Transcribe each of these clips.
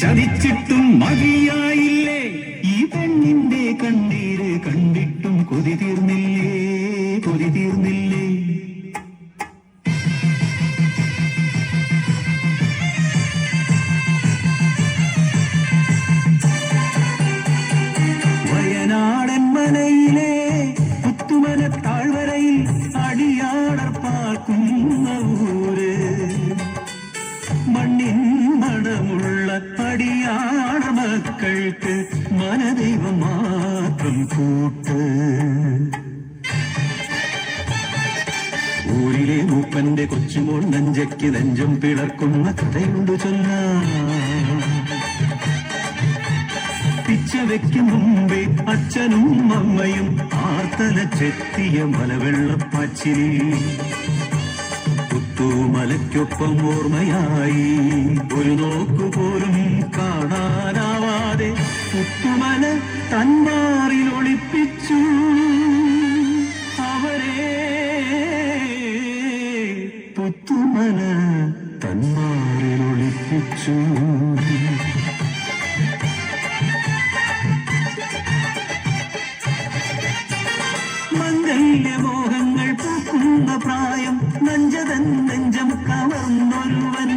ചതിച്ചിട്ടും മതിയായില്ലേ ഈ പെണ്ണിന്റെ കണ്ണീര് കണ്ടിട്ടും കൊതി തീർന്നില്ലേ കൊതി തീർന്നില്ലേ വയനാടൻ മനയിലെ പുത്തുമന താഴ്വരയിൽ അടിയാടർ പാർക്കുന്ന ഊര് മണ്ണിൻ മണമുള്ള അടിയാട മക്കൾക്ക് മനദൈവം മാത്രം കൂട്ട് ഊരിലെ മൂപ്പന്റെ കൊച്ചുമോൾ നെഞ്ചയ്ക്ക് നെഞ്ചം പിളർക്കുന്ന കഥയുണ്ട് ചൊല്ലാൻ പിച്ച വെക്കും മുമ്പേ അച്ഛനും അമ്മയും ആർത്തല ചെത്തിയ മലവെള്ളപ്പാച്ചിലി പുത്തുമലയ്ക്കൊപ്പം ഓർമ്മയായി ഒരു നോക്കുപോലും കാണാനാവാതെ പുത്തുമല തന്മാറിൽ ഒളിപ്പിച്ചു അവരെ പുത്തുമല തന്മാറിൽ ഒളിപ്പിച്ചു മംഗല്യമോഹങ്ങൾ പൂക്കുന്ന പ്രായം നഞ്ചതൻ നെഞ്ചം കവർന്നൊരുവൻ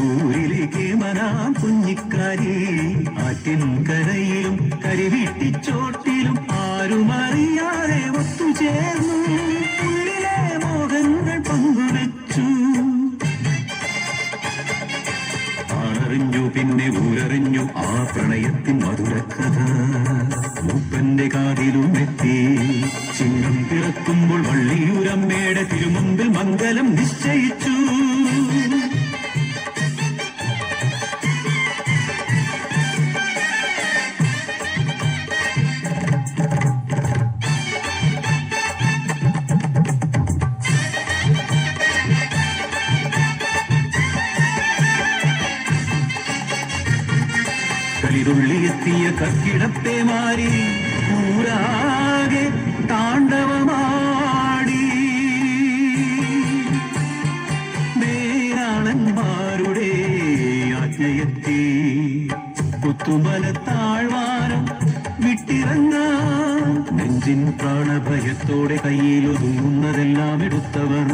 ഊരിലേക്ക് മനാം കുഞ്ഞിക്കാരി ആറ്റിൻ കരയിലും കരിവീട്ടിച്ചോട്ടിലും ആരുമറിയാതെ ഒത്തുചേർന്നു ഉള്ളിലെ മോഹങ്ങൾ പങ്കുവെച്ചു ആളറിഞ്ഞു പിന്നെ ഊരറിഞ്ഞു ആ പ്രണയത്തിൻ മധുരക്കഥ മൂപ്പന്റെ കാതിലും എത്തി ചിങ്ങം പിറക്കുമ്പോൾ വള്ളിയൂരമ്മയുടെ തിരുമുമ്പിൽ മംഗലം നിശ്ചയിച്ചു കളിതുള്ളിയെത്തിയ കക്കിടത്തെ മാറി ഊരാകെ താണ്ഡവമാടി നേരാളന്മാരുടെ ആജ്ഞയെത്തി പുത്തുമല താഴ്വാരം വിട്ടിറങ്ങാൻ നെഞ്ചിൻ പ്രാണഭയത്തോടെ കയ്യിലൊതുങ്ങുന്നതെല്ലാം എടുത്തവർ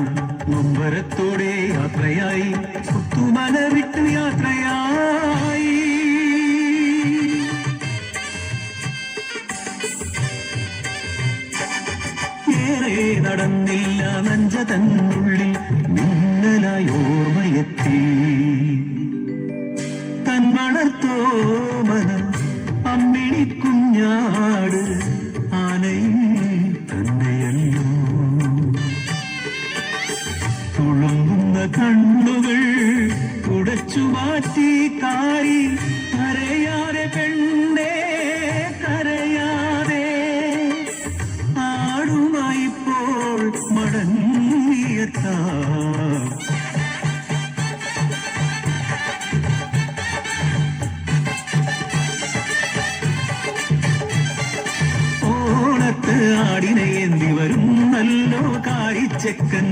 നൊമ്പരത്തോടെ യാത്രയായി പുത്തുമല വിട്ടു യാത്രയായി ഏറെ നടന്നില്ല നഞ്ച തന്നുള്ളിൽ മിന്നലായി ഓർമ്മയെത്തി തന്മണർത്തോമനം അമ്മിണി കുഞ്ഞാട് ആനയും തന്നെയല്ലോ തുളുമ്പുന്ന കണ്ണുകൾ തുടച്ചു മാറ്റി കാരി കരയാതെ പെണ്ണേ കരയാതെ ആടുമായിപ്പോൾ മടങ്ങിയെത്താം ഓണത്ത് ആടിനെ എന്തി വരും നല്ലോ കാരിച്ചക്കൻ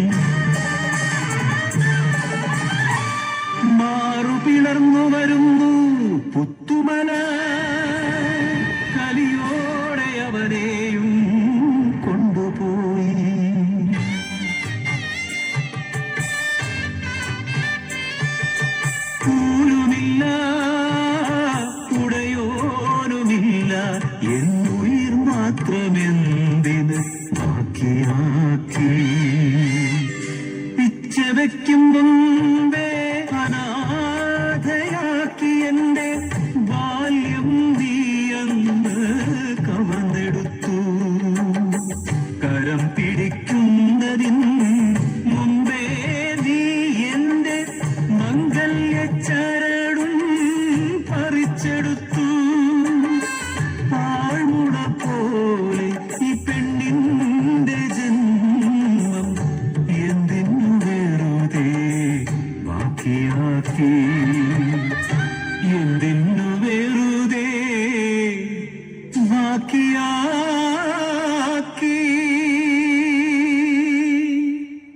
മാറു പിളർന്നു വരുന്നു പുത്തുമല